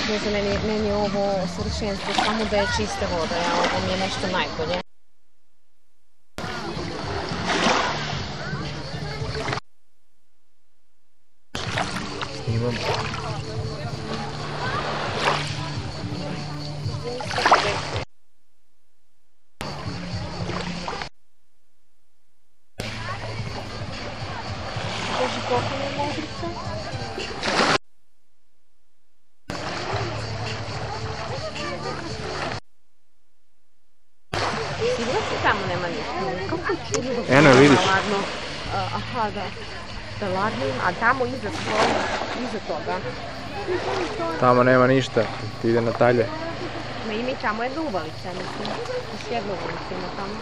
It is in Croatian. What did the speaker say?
Ne znam, meni je ovo savršenstvo, samo da je čista voda, ovo mi je nešto najbolje. Snimam. Kaži koliko je modrica? Sigurno se tamo nema ništa. Kako je čudno da Eno, vidiš. Aha, da. Da ladno ima, a tamo iza toga. Tamo nema ništa, ti ide na talje. Ma ima i tamo jedna uvalica, mislim. Još jedna uvalica ima tamo.